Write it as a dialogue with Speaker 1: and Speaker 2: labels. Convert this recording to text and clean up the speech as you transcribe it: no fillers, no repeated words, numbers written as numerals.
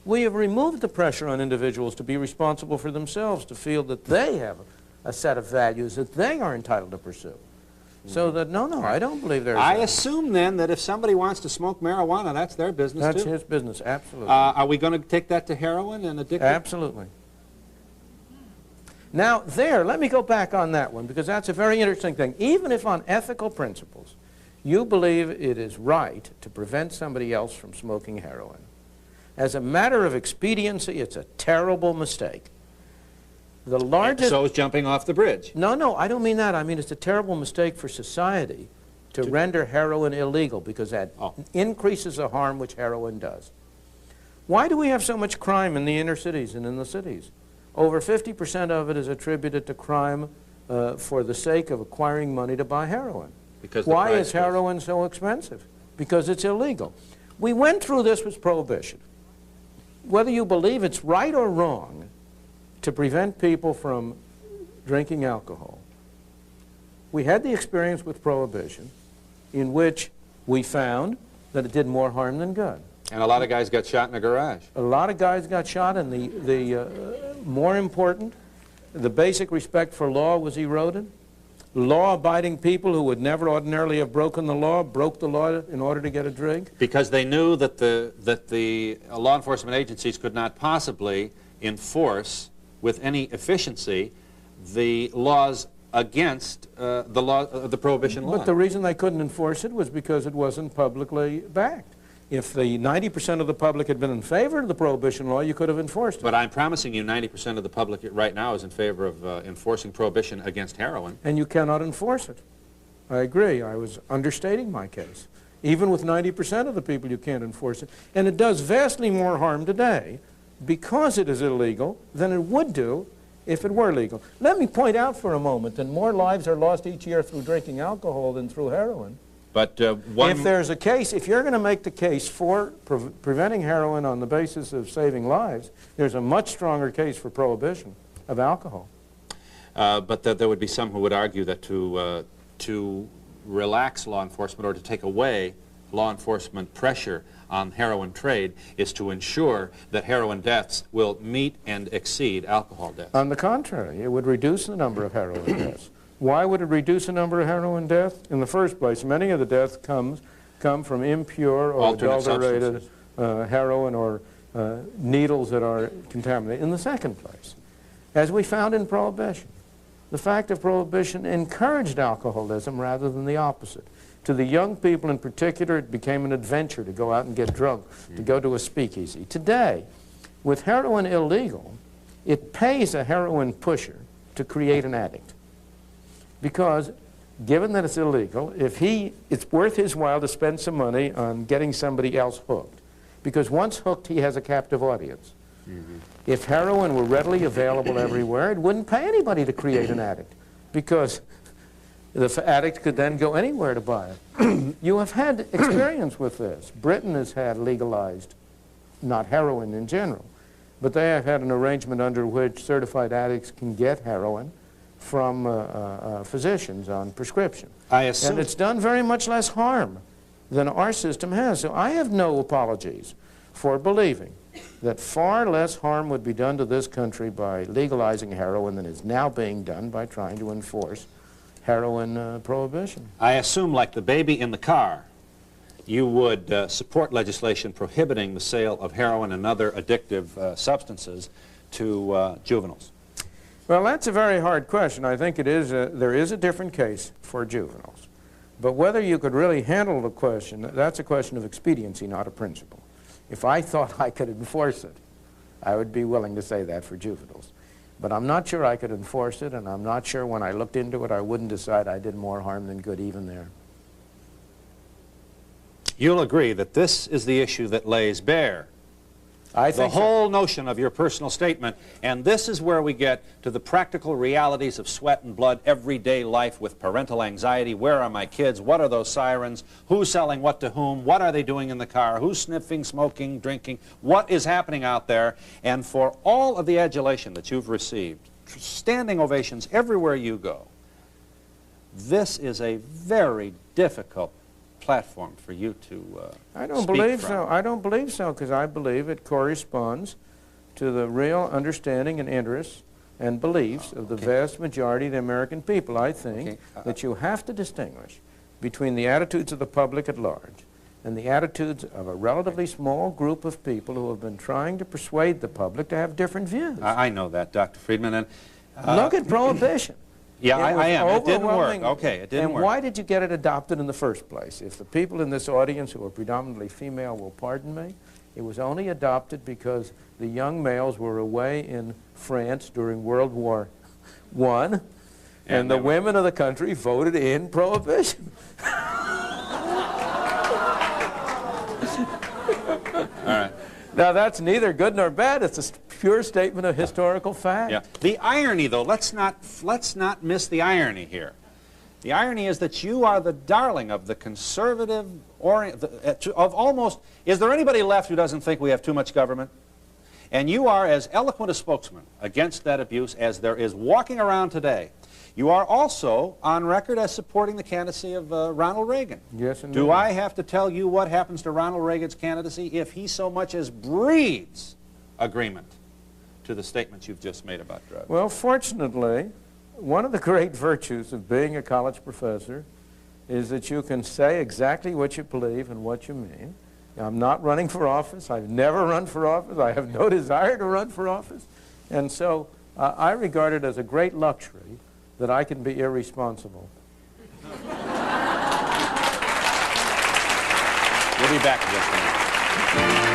Speaker 1: We have removed the pressure on individuals to be responsible for themselves, to feel that they have a set of values that they are entitled to pursue. So that, no, I don't believe there's...
Speaker 2: I assume then that if somebody wants to smoke marijuana, that's their business too.
Speaker 1: That's his business, absolutely.
Speaker 2: Are we going to take that to heroin and addiction?
Speaker 1: Absolutely. Now, let me go back on that one, because that's a very interesting thing. Even if on ethical principles you believe it is right to prevent somebody else from smoking heroin, as a matter of expediency, it's a terrible mistake. The largest...
Speaker 2: So is jumping off the bridge.
Speaker 1: No, I don't mean that. I mean it's a terrible mistake for society to render heroin illegal, because that increases the harm which heroin does. Why do we have so much crime in the inner cities and in the cities? Over 50% of it is attributed to crime for the sake of acquiring money to buy heroin. Why is heroin so expensive? Because it's illegal. We went through this with prohibition. Whether you believe it's right or wrong to prevent people from drinking alcohol, we had the experience with prohibition in which we found that it did more harm than good.
Speaker 2: And a lot of guys got shot in a garage.
Speaker 1: A lot of guys got shot, and more important, the basic respect for law was eroded. Law-abiding people who would never ordinarily have broken the law broke the law in order to get a drink.
Speaker 2: Because they knew that the law enforcement agencies could not possibly enforce with any efficiency the laws against the prohibition law.
Speaker 1: But the reason they couldn't enforce it was because it wasn't publicly backed. If the 90% of the public had been in favor of the prohibition law, you could have enforced it.
Speaker 2: But I'm promising you 90% of the public right now is in favor of enforcing prohibition against heroin.
Speaker 1: And you cannot enforce it. I agree. I was understating my case. Even with 90% of the people, you can't enforce it. And it does vastly more harm today because it is illegal than it would do if it were legal. Let me point out for a moment that more lives are lost each year through drinking alcohol than through heroin.
Speaker 2: But
Speaker 1: if there's a case, if you're going to make the case for preventing heroin on the basis of saving lives, there's a much stronger case for prohibition of alcohol.
Speaker 2: But there would be some who would argue that to relax law enforcement or to take away law enforcement pressure on heroin trade is to ensure that heroin deaths will meet and exceed alcohol deaths.
Speaker 1: On the contrary, it would reduce the number of heroin deaths. Why would it reduce the number of heroin deaths? In the first place, many of the deaths come from impure or adulterated heroin or needles that are contaminated. In the second place, as we found in Prohibition, the fact of Prohibition encouraged alcoholism rather than the opposite. To the young people in particular, it became an adventure to go out and get drunk, to go to a speakeasy. Today, with heroin illegal, it pays a heroin pusher to create an addict. Because given that it's illegal, it's worth his while to spend some money on getting somebody else hooked. Because once hooked, he has a captive audience. If heroin were readily available everywhere, it wouldn't pay anybody to create an addict. Because the addict could then go anywhere to buy it. You have had experience with this. Britain has had legalized, not heroin in general, but they have had an arrangement under which certified addicts can get heroin from physicians on prescription.
Speaker 2: I assume.
Speaker 1: And it's done very much less harm than our system has. So I have no apologies for believing that far less harm would be done to this country by legalizing heroin than is now being done by trying to enforce heroin prohibition.
Speaker 2: I assume, like the baby in the car, you would support legislation prohibiting the sale of heroin and other addictive substances to juveniles.
Speaker 1: Well, that's a very hard question. I think there is a different case for juveniles. But whether you could really handle the question, that's a question of expediency, not a principle. If I thought I could enforce it, I would be willing to say that for juveniles. But I'm not sure I could enforce it, and I'm not sure when I looked into it I wouldn't decide I did more harm than good even there.
Speaker 2: You'll agree that this is the issue that lays bare the whole notion of your personal statement, and this is where we get to the practical realities of sweat and blood, everyday life with parental anxiety. Where are my kids? What are those sirens? Who's selling what to whom? What are they doing in the car? Who's sniffing, smoking, drinking? What is happening out there? And for all of the adulation that you've received, standing ovations everywhere you go, this is a very difficult platform for you to
Speaker 1: I don't
Speaker 2: speak
Speaker 1: believe
Speaker 2: from.
Speaker 1: so. I don't believe so, because I believe it corresponds to the real understanding and interests and beliefs of the vast majority of the American people. I think that you have to distinguish between the attitudes of the public at large and the attitudes of a relatively small group of people who have been trying to persuade the public to have different views.
Speaker 2: I know that, Dr. Friedman. And
Speaker 1: look at Prohibition.
Speaker 2: Yeah, I am. It didn't work. Okay, it didn't work.
Speaker 1: And why did you get it adopted in the first place? If the people in this audience who are predominantly female will pardon me, it was only adopted because the young males were away in France during World War I, and the women of the country voted in Prohibition.
Speaker 2: All right.
Speaker 1: Now, that's neither good nor bad. It's a pure statement of historical fact.
Speaker 2: Yeah. The irony, though, let's not miss the irony here. The irony is that you are the darling of the conservative, of almost, is there anybody left who doesn't think we have too much government? And you are as eloquent a spokesman against that abuse as there is walking around today. You are also on record as supporting the candidacy of Ronald Reagan.
Speaker 1: Yes, indeed.
Speaker 2: Do I have to tell you what happens to Ronald Reagan's candidacy if he so much as breathes agreement to the statements you've just made about drugs?
Speaker 1: Well, fortunately, one of the great virtues of being a college professor is that you can say exactly what you believe and what you mean. I'm not running for office. I've never run for office. I have no desire to run for office. And so I regard it as a great luxury that I can be irresponsible.
Speaker 2: We'll be back in just a minute.